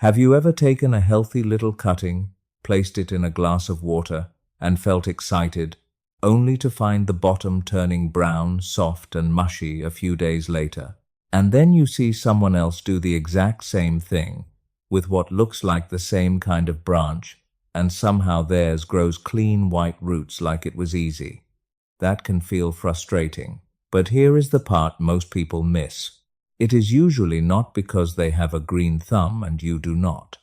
Have you ever taken a healthy little cutting, placed it in a glass of water, and felt excited, only to find the bottom turning brown, soft, and mushy a few days later? And then you see someone else do the exact same thing, with what looks like the same kind of branch, and somehow theirs grows clean white roots like it was easy. That can feel frustrating. But here is the part most people miss. It is usually not because they have a green thumb and you do not.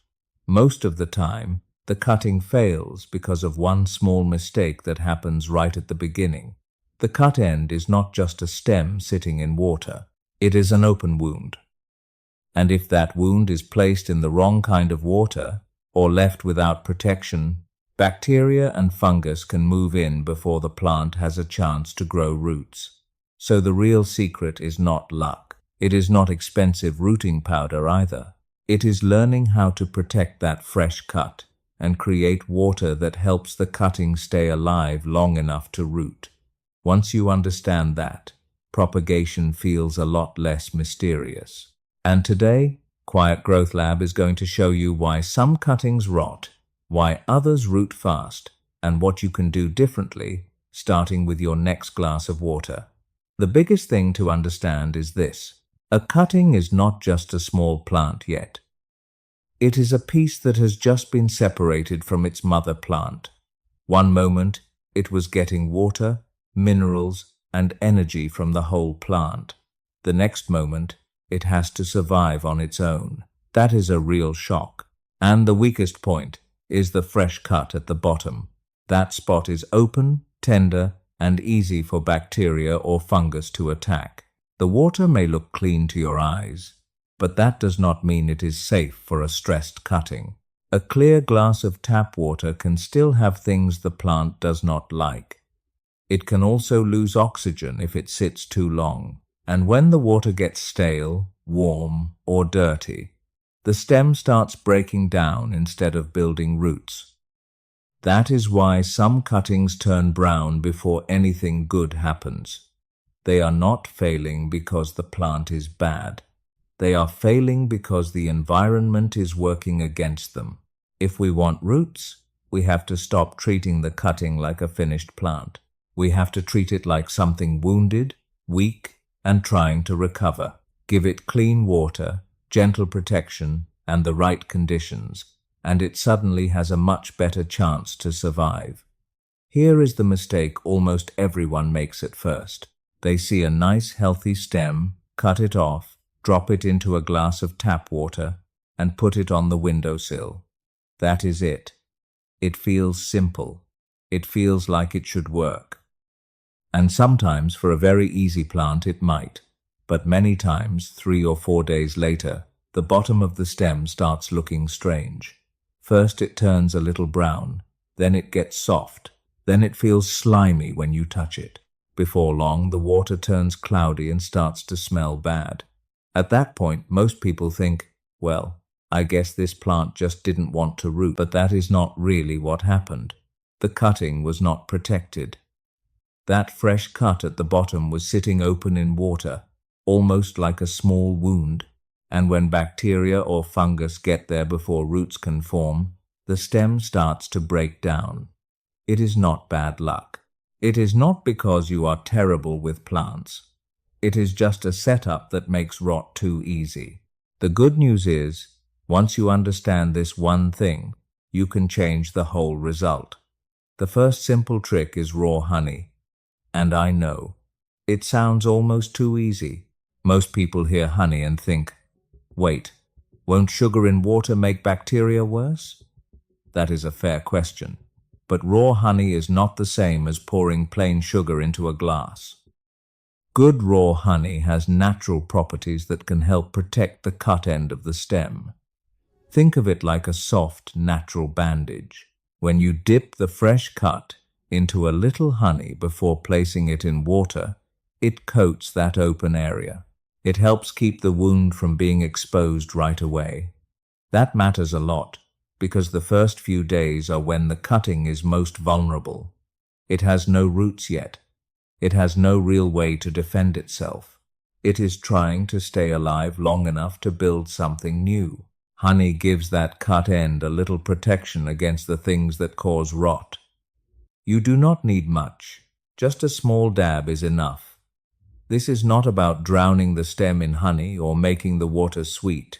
Most of the time, the cutting fails because of one small mistake that happens right at the beginning. The cut end is not just a stem sitting in water. It is an open wound. And if that wound is placed in the wrong kind of water or left without protection, bacteria and fungus can move in before the plant has a chance to grow roots. So the real secret is not luck. It is not expensive rooting powder either. It is learning how to protect that fresh cut and create water that helps the cutting stay alive long enough to root. Once you understand that, propagation feels a lot less mysterious. And today, Quiet Growth Lab is going to show you why some cuttings rot, why others root fast, and what you can do differently, starting with your next glass of water. The biggest thing to understand is this. A cutting is not just a small plant yet. It is a piece that has just been separated from its mother plant. One moment, it was getting water, minerals, and energy from the whole plant. The next moment, it has to survive on its own. That is a real shock. And the weakest point is the fresh cut at the bottom. That spot is open, tender, and easy for bacteria or fungus to attack. The water may look clean to your eyes, but that does not mean it is safe for a stressed cutting. A clear glass of tap water can still have things the plant does not like. It can also lose oxygen if it sits too long. And when the water gets stale, warm, or dirty, the stem starts breaking down instead of building roots. That is why some cuttings turn brown before anything good happens. They are not failing because the plant is bad. They are failing because the environment is working against them. If we want roots, we have to stop treating the cutting like a finished plant. We have to treat it like something wounded, weak, and trying to recover. Give it clean water, gentle protection, and the right conditions, and it suddenly has a much better chance to survive. Here is the mistake almost everyone makes at first. They see a nice healthy stem, cut it off, drop it into a glass of tap water, and put it on the windowsill. That is it. It feels simple. It feels like it should work. And sometimes for a very easy plant it might, but many times 3 or 4 days later, the bottom of the stem starts looking strange. First it turns a little brown, then it gets soft, then it feels slimy when you touch it. Before long, the water turns cloudy and starts to smell bad. At that point, most people think, well, I guess this plant just didn't want to root, but that is not really what happened. The cutting was not protected. That fresh cut at the bottom was sitting open in water, almost like a small wound, and when bacteria or fungus get there before roots can form, the stem starts to break down. It is not bad luck. It is not because you are terrible with plants. It is just a setup that makes rot too easy. The good news is, once you understand this one thing, you can change the whole result. The first simple trick is raw honey. And I know, it sounds almost too easy. Most people hear honey and think, wait, won't sugar in water make bacteria worse? That is a fair question. But raw honey is not the same as pouring plain sugar into a glass. Good raw honey has natural properties that can help protect the cut end of the stem. Think of it like a soft, natural bandage. When you dip the fresh cut into a little honey before placing it in water, it coats that open area. It helps keep the wound from being exposed right away. That matters a lot, because the first few days are when the cutting is most vulnerable. It has no roots yet. It has no real way to defend itself. It is trying to stay alive long enough to build something new. Honey gives that cut end a little protection against the things that cause rot. You do not need much. Just a small dab is enough. This is not about drowning the stem in honey or making the water sweet.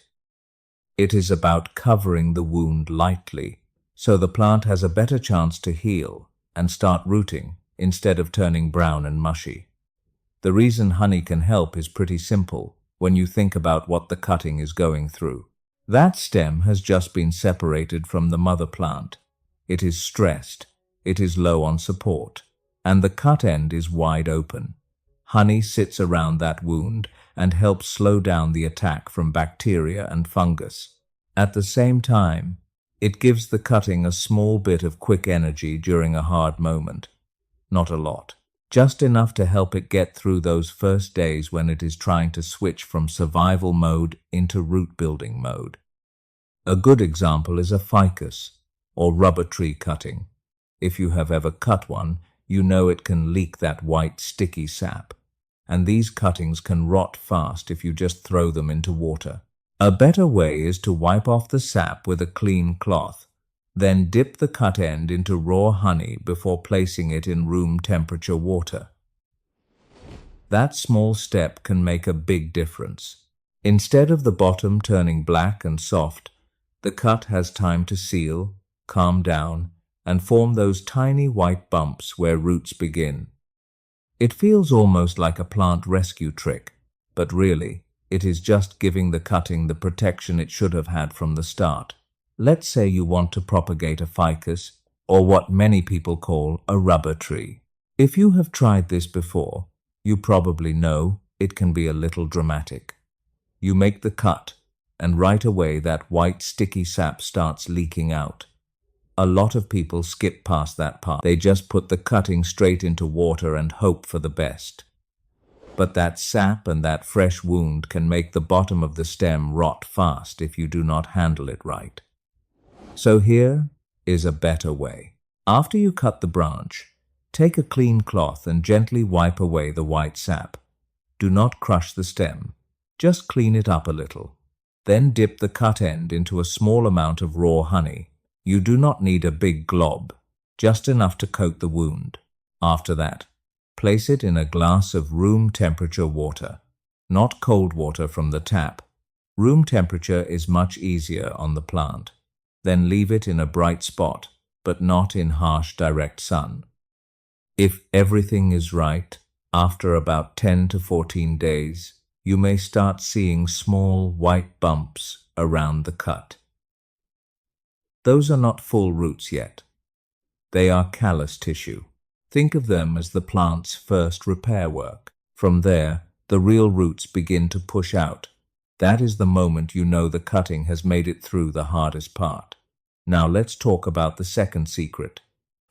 It is about covering the wound lightly, so the plant has a better chance to heal and start rooting instead of turning brown and mushy. The reason honey can help is pretty simple when you think about what the cutting is going through. That stem has just been separated from the mother plant. It is stressed, it is low on support, and the cut end is wide open. Honey sits around that wound and helps slow down the attack from bacteria and fungus. At the same time, it gives the cutting a small bit of quick energy during a hard moment. Not a lot, just enough to help it get through those first days when it is trying to switch from survival mode into root building mode. A good example is a ficus or rubber tree cutting. If you have ever cut one, you know it can leak that white sticky sap, and these cuttings can rot fast if you just throw them into water. A better way is to wipe off the sap with a clean cloth, then dip the cut end into raw honey before placing it in room temperature water. That small step can make a big difference. Instead of the bottom turning black and soft, the cut has time to seal, calm down, and form those tiny white bumps where roots begin. It feels almost like a plant rescue trick, but really, it is just giving the cutting the protection it should have had from the start. Let's say you want to propagate a ficus, or what many people call a rubber tree. If you have tried this before, you probably know it can be a little dramatic. You make the cut, and right away that white sticky sap starts leaking out. A lot of people skip past that part. They just put the cutting straight into water and hope for the best. But that sap and that fresh wound can make the bottom of the stem rot fast if you do not handle it right. So here is a better way. After you cut the branch, take a clean cloth and gently wipe away the white sap. Do not crush the stem. Just clean it up a little. Then dip the cut end into a small amount of raw honey. You do not need a big glob, just enough to coat the wound. After that, place it in a glass of room temperature water, not cold water from the tap. Room temperature is much easier on the plant. Then leave it in a bright spot, but not in harsh direct sun. If everything is right, after about 10 to 14 days, you may start seeing small white bumps around the cut. Those are not full roots yet. They are callus tissue. Think of them as the plant's first repair work. From there, the real roots begin to push out. That is the moment you know the cutting has made it through the hardest part. Now let's talk about the second secret,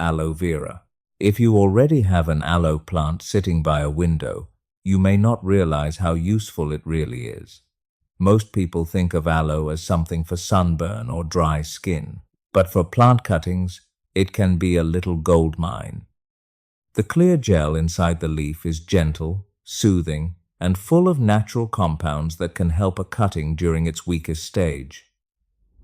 aloe vera. If you already have an aloe plant sitting by a window, you may not realize how useful it really is. Most people think of aloe as something for sunburn or dry skin, but for plant cuttings, it can be a little gold mine. The clear gel inside the leaf is gentle, soothing, and full of natural compounds that can help a cutting during its weakest stage.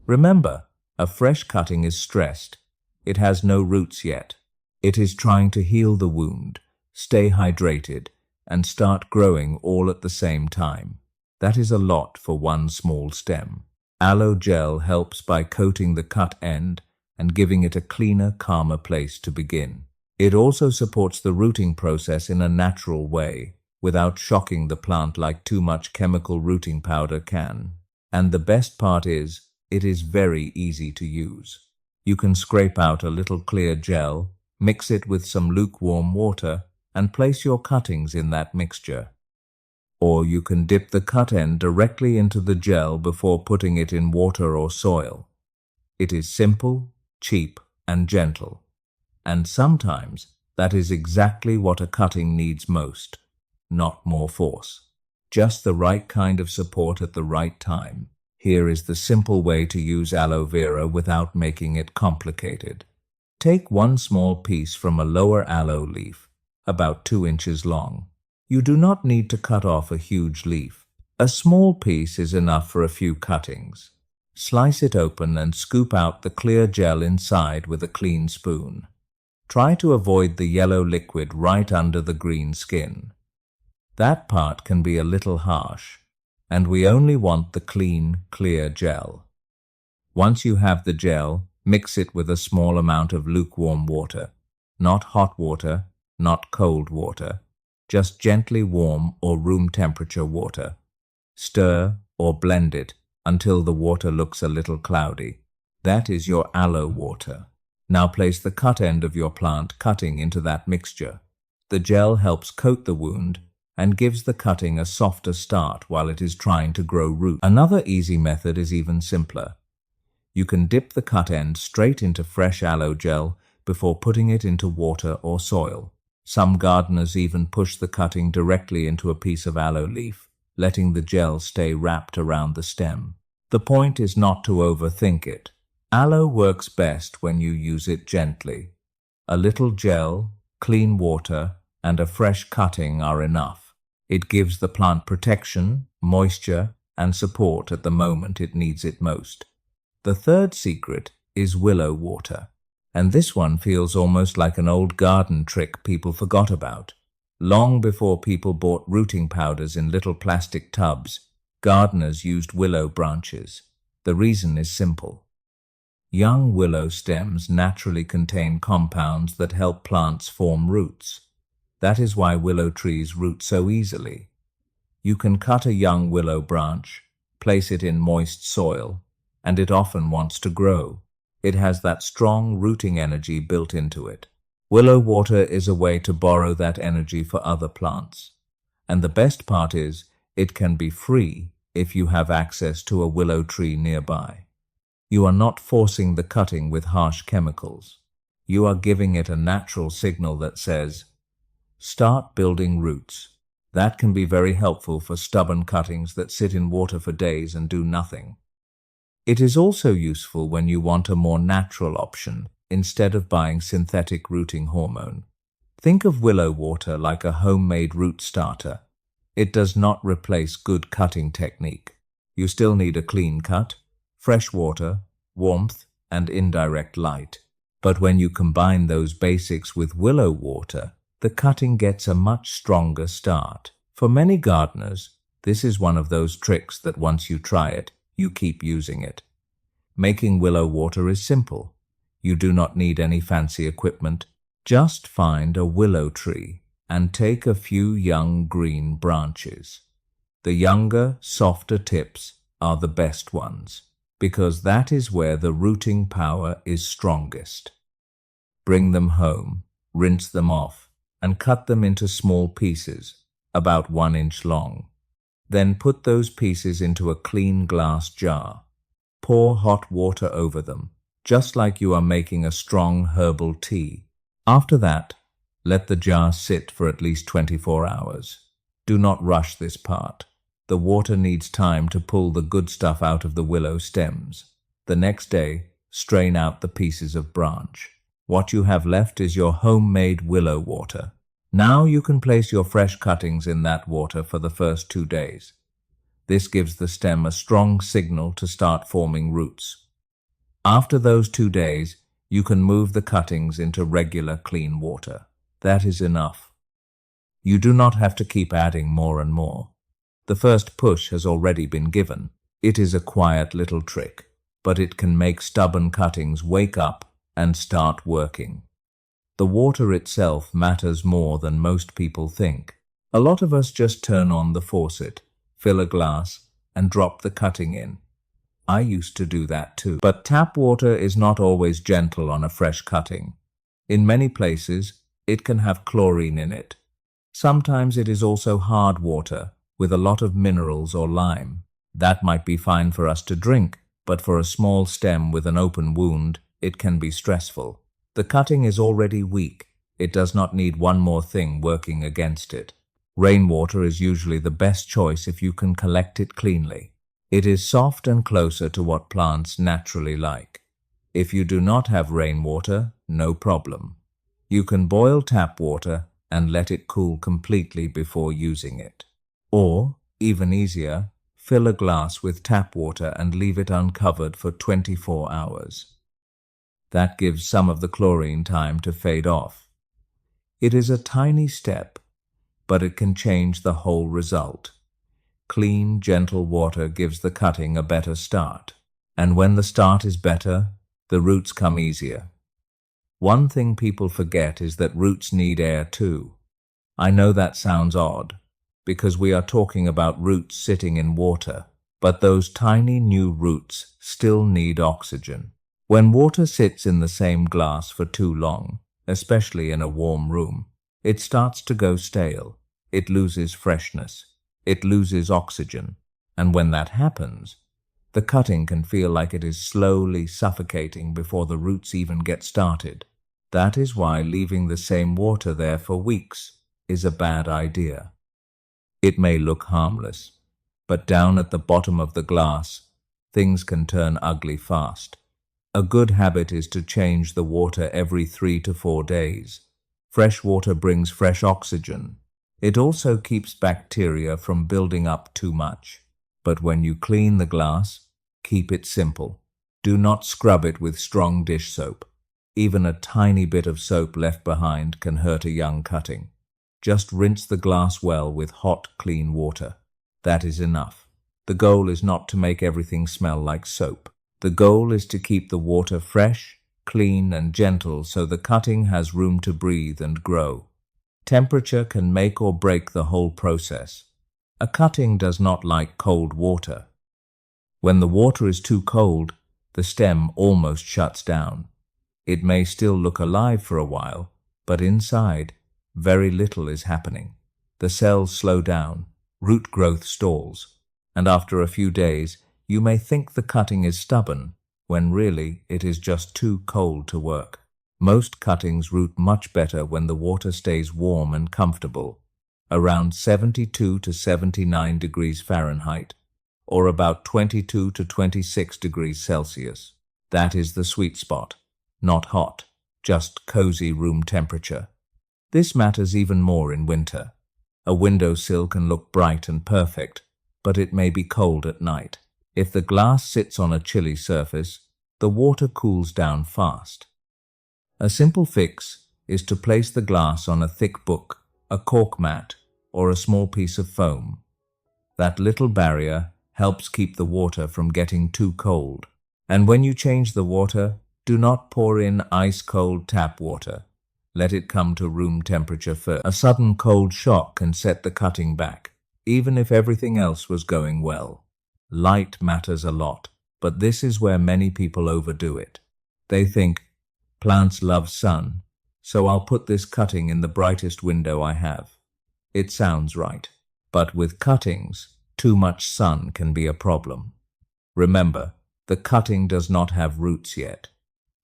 Remember, a fresh cutting is stressed. It has no roots yet. It is trying to heal the wound, stay hydrated, and start growing all at the same time. That is a lot for one small stem. Aloe gel helps by coating the cut end and giving it a cleaner, calmer place to begin. It also supports the rooting process in a natural way, without shocking the plant like too much chemical rooting powder can. And the best part is, it is very easy to use. You can scrape out a little clear gel, mix it with some lukewarm water, and place your cuttings in that mixture. Or you can dip the cut end directly into the gel before putting it in water or soil. It is simple, cheap, and gentle. And sometimes that is exactly what a cutting needs most. Not more force. Just the right kind of support at the right time. Here is the simple way to use aloe vera without making it complicated. Take one small piece from a lower aloe leaf, about 2 inches long. You do not need to cut off a huge leaf. A small piece is enough for a few cuttings. Slice it open and scoop out the clear gel inside with a clean spoon. Try to avoid the yellow liquid right under the green skin. That part can be a little harsh, and we only want the clean, clear gel. Once you have the gel, mix it with a small amount of lukewarm water. Not hot water, not cold water, just gently warm or room temperature water. Stir or blend it until the water looks a little cloudy. That is your aloe water. Now place the cut end of your plant cutting into that mixture. The gel helps coat the wound and gives the cutting a softer start while it is trying to grow roots. Another easy method is even simpler. You can dip the cut end straight into fresh aloe gel before putting it into water or soil. Some gardeners even push the cutting directly into a piece of aloe leaf, letting the gel stay wrapped around the stem. The point is not to overthink it. Aloe works best when you use it gently. A little gel, clean water, and a fresh cutting are enough. It gives the plant protection, moisture, and support at the moment it needs it most. The third secret is willow water, and this one feels almost like an old garden trick people forgot about. Long before people bought rooting powders in little plastic tubs, gardeners used willow branches. The reason is simple. Young willow stems naturally contain compounds that help plants form roots. That is why willow trees root so easily. You can cut a young willow branch, place it in moist soil, and it often wants to grow. It has that strong rooting energy built into it. Willow water is a way to borrow that energy for other plants. And the best part is, it can be free if you have access to a willow tree nearby. You are not forcing the cutting with harsh chemicals. You are giving it a natural signal that says, start building roots. That can be very helpful for stubborn cuttings that sit in water for days and do nothing. It is also useful when you want a more natural option instead of buying synthetic rooting hormone. Think of willow water like a homemade root starter. It does not replace good cutting technique. You still need a clean cut, fresh water, warmth, and indirect light. But when you combine those basics with willow water, the cutting gets a much stronger start. For many gardeners, this is one of those tricks that once you try it, you keep using it. Making willow water is simple. You do not need any fancy equipment. Just find a willow tree and take a few young green branches. The younger, softer tips are the best ones, because that is where the rooting power is strongest. Bring them home, rinse them off, and cut them into small pieces, about 1 inch long. Then put those pieces into a clean glass jar. Pour hot water over them, just like you are making a strong herbal tea. After that, let the jar sit for at least 24 hours. Do not rush this part. The water needs time to pull the good stuff out of the willow stems. The next day, strain out the pieces of branch. What you have left is your homemade willow water. Now you can place your fresh cuttings in that water for the first 2 days. This gives the stem a strong signal to start forming roots. After those 2 days, you can move the cuttings into regular clean water. That is enough. You do not have to keep adding more and more. The first push has already been given. It is a quiet little trick, but it can make stubborn cuttings wake up and start working. The water itself matters more than most people think. A lot of us just turn on the faucet, fill a glass, and drop the cutting in. I used to do that too. But tap water is not always gentle on a fresh cutting. In many places, it can have chlorine in it. Sometimes it is also hard water with a lot of minerals or lime. That might be fine for us to drink, but for a small stem with an open wound, it can be stressful. The cutting is already weak. It does not need one more thing working against it. Rainwater is usually the best choice if you can collect it cleanly. It is soft and closer to what plants naturally like. If you do not have rainwater, no problem. You can boil tap water and let it cool completely before using it. Or, even easier, fill a glass with tap water and leave it uncovered for 24 hours. That gives some of the chlorine time to fade off. It is a tiny step, but it can change the whole result. Clean, gentle water gives the cutting a better start. And when the start is better, the roots come easier. One thing people forget is that roots need air too. I know that sounds odd, because we are talking about roots sitting in water, but those tiny new roots still need oxygen. When water sits in the same glass for too long, especially in a warm room, it starts to go stale. It loses freshness. It loses oxygen. And when that happens, the cutting can feel like it is slowly suffocating before the roots even get started. That is why leaving the same water there for weeks is a bad idea. It may look harmless, but down at the bottom of the glass, things can turn ugly fast. A good habit is to change the water every 3 to 4 days. Fresh water brings fresh oxygen. It also keeps bacteria from building up too much. But when you clean the glass, keep it simple. Do not scrub it with strong dish soap. Even a tiny bit of soap left behind can hurt a young cutting. Just rinse the glass well with hot, clean water. That is enough. The goal is not to make everything smell like soap. The goal is to keep the water fresh, clean, and gentle so the cutting has room to breathe and grow. Temperature can make or break the whole process. A cutting does not like cold water. When the water is too cold, the stem almost shuts down. It may still look alive for a while, but inside, very little is happening. The cells slow down, root growth stalls, and after a few days, you may think the cutting is stubborn, when really it is just too cold to work. Most cuttings root much better when the water stays warm and comfortable, around 72 to 79 degrees Fahrenheit, or about 22 to 26 degrees Celsius. That is the sweet spot. Not hot, just cozy room temperature. This matters even more in winter. A windowsill can look bright and perfect, but it may be cold at night. If the glass sits on a chilly surface, the water cools down fast. A simple fix is to place the glass on a thick book, a cork mat, or a small piece of foam. That little barrier helps keep the water from getting too cold. And when you change the water, do not pour in ice-cold tap water. Let it come to room temperature first. A sudden cold shock can set the cutting back, even if everything else was going well. Light matters a lot, but this is where many people overdo it. They think, plants love sun, so I'll put this cutting in the brightest window I have. It sounds right, but with cuttings, too much sun can be a problem. Remember, the cutting does not have roots yet.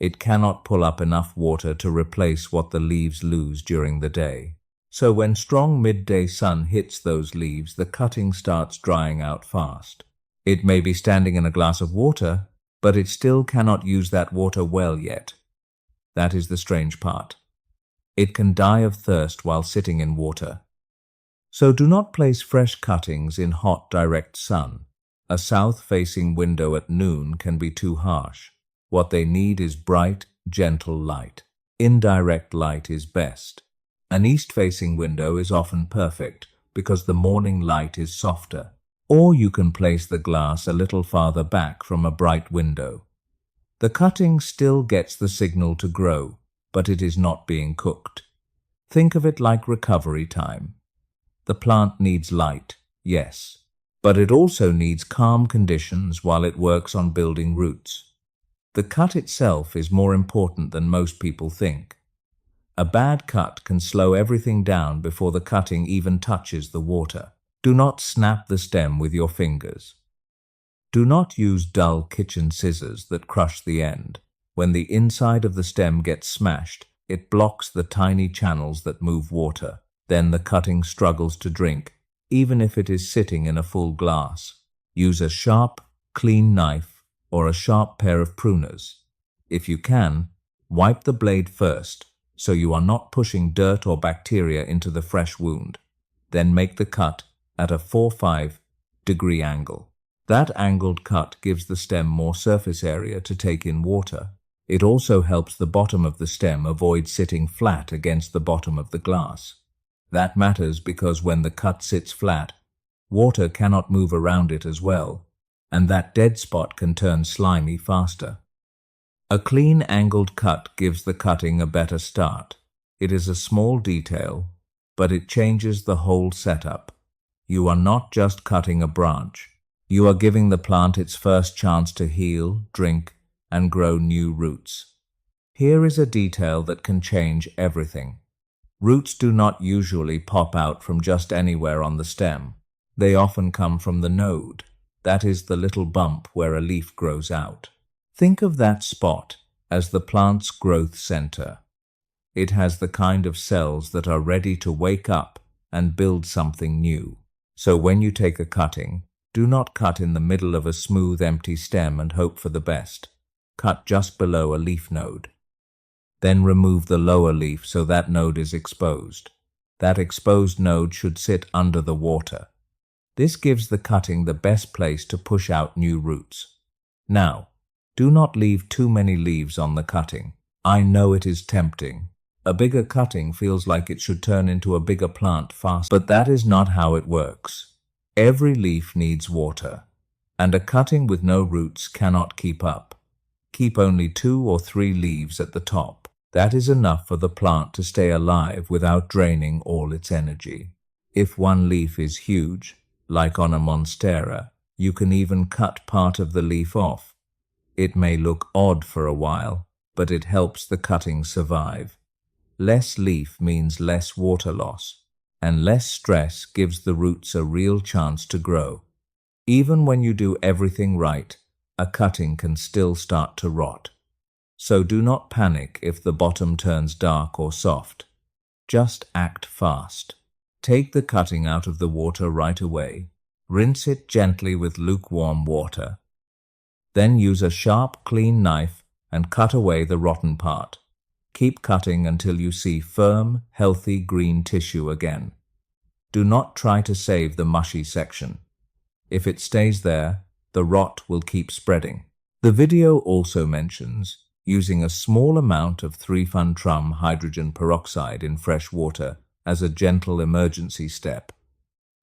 It cannot pull up enough water to replace what the leaves lose during the day. So when strong midday sun hits those leaves, the cutting starts drying out fast. It may be standing in a glass of water, but it still cannot use that water well yet. That is the strange part. It can die of thirst while sitting in water. So do not place fresh cuttings in hot, direct sun. A south-facing window at noon can be too harsh. What they need is bright, gentle light. Indirect light is best. An east-facing window is often perfect because the morning light is softer. Or you can place the glass a little farther back from a bright window. The cutting still gets the signal to grow, but it is not being cooked. Think of it like recovery time. The plant needs light, yes, but it also needs calm conditions while it works on building roots. The cut itself is more important than most people think. A bad cut can slow everything down before the cutting even touches the water. Do not snap the stem with your fingers. Do not use dull kitchen scissors that crush the end. When the inside of the stem gets smashed, it blocks the tiny channels that move water. Then the cutting struggles to drink, even if it is sitting in a full glass. Use a sharp, clean knife or a sharp pair of pruners. If you can, wipe the blade first so you are not pushing dirt or bacteria into the fresh wound. Then make the cut at a 4-5 degree angle. That angled cut gives the stem more surface area to take in water. It also helps the bottom of the stem avoid sitting flat against the bottom of the glass. That matters because when the cut sits flat, water cannot move around it as well, and that dead spot can turn slimy faster. A clean angled cut gives the cutting a better start. It is a small detail, but it changes the whole setup. You are not just cutting a branch. You are giving the plant its first chance to heal, drink, and grow new roots. Here is a detail that can change everything. Roots do not usually pop out from just anywhere on the stem. They often come from the node. That is the little bump where a leaf grows out. Think of that spot as the plant's growth center. It has the kind of cells that are ready to wake up and build something new. So when you take a cutting, do not cut in the middle of a smooth, empty stem and hope for the best. Cut just below a leaf node. Then remove the lower leaf so that node is exposed. That exposed node should sit under the water. This gives the cutting the best place to push out new roots. Now, do not leave too many leaves on the cutting. I know it is tempting. A bigger cutting feels like it should turn into a bigger plant fast, but that is not how it works. Every leaf needs water, and a cutting with no roots cannot keep up. Keep only 2 or 3 leaves at the top. That is enough for the plant to stay alive without draining all its energy. If one leaf is huge, like on a monstera, you can even cut part of the leaf off. It may look odd for a while, but it helps the cutting survive. Less leaf means less water loss, and less stress gives the roots a real chance to grow. Even when you do everything right, a cutting can still start to rot. So do not panic if the bottom turns dark or soft. Just act fast. Take the cutting out of the water right away. Rinse it gently with lukewarm water. Then use a sharp, clean knife and cut away the rotten part. Keep cutting until you see firm, healthy green tissue again. Do not try to save the mushy section. If it stays there, the rot will keep spreading. The video also mentions using a small amount of 3-fun-trum hydrogen peroxide in fresh water as a gentle emergency step.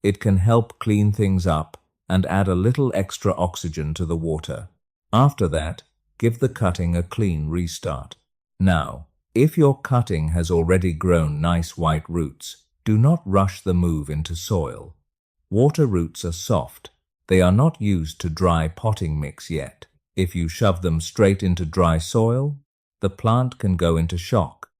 It can help clean things up and add a little extra oxygen to the water. After that, give the cutting a clean restart. Now, if your cutting has already grown nice white roots, do not rush the move into soil. Water roots are soft. They are not used to dry potting mix yet. If you shove them straight into dry soil, the plant can go into shock.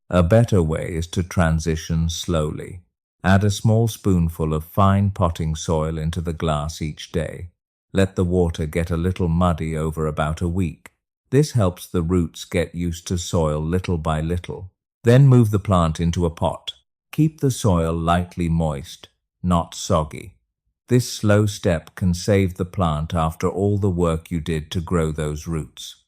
A better way is to transition slowly. Add a small spoonful of fine potting soil into the glass each day. Let the water get a little muddy over about a week. This helps the roots get used to soil little by little. Then move the plant into a pot. Keep the soil lightly moist, not soggy. This slow step can save the plant after all the work you did to grow those roots.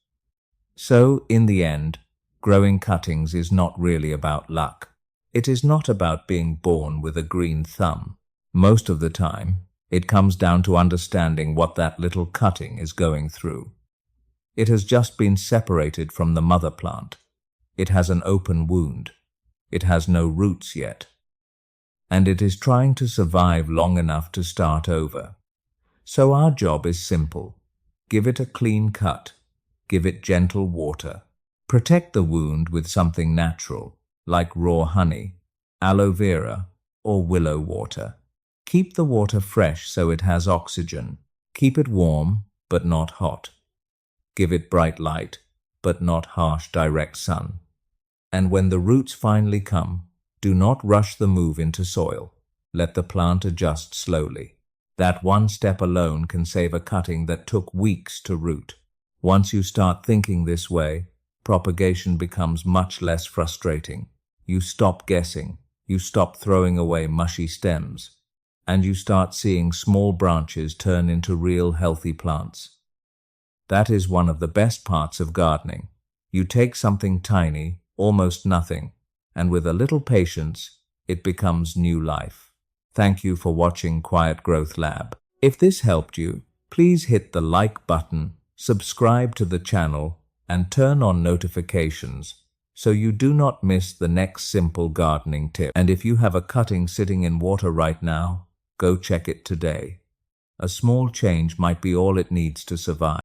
So, in the end, growing cuttings is not really about luck. It is not about being born with a green thumb. Most of the time, it comes down to understanding what that little cutting is going through. It has just been separated from the mother plant. It has an open wound. It has no roots yet. And it is trying to survive long enough to start over. So our job is simple. Give it a clean cut. Give it gentle water. Protect the wound with something natural, like raw honey, aloe vera, or willow water. Keep the water fresh so it has oxygen. Keep it warm, but not hot. Give it bright light, but not harsh direct sun. And when the roots finally come, do not rush the move into soil. Let the plant adjust slowly. That one step alone can save a cutting that took weeks to root. Once you start thinking this way, propagation becomes much less frustrating. You stop guessing. You stop throwing away mushy stems. And you start seeing small branches turn into real healthy plants. That is one of the best parts of gardening. You take something tiny, almost nothing, and with a little patience, it becomes new life. Thank you for watching Quiet Growth Lab. If this helped you, Please hit the like button, subscribe to the channel, and turn on notifications so you do not miss the next simple gardening tip. And if you have a cutting sitting in water right now, go check it today. A small change might be all it needs to survive.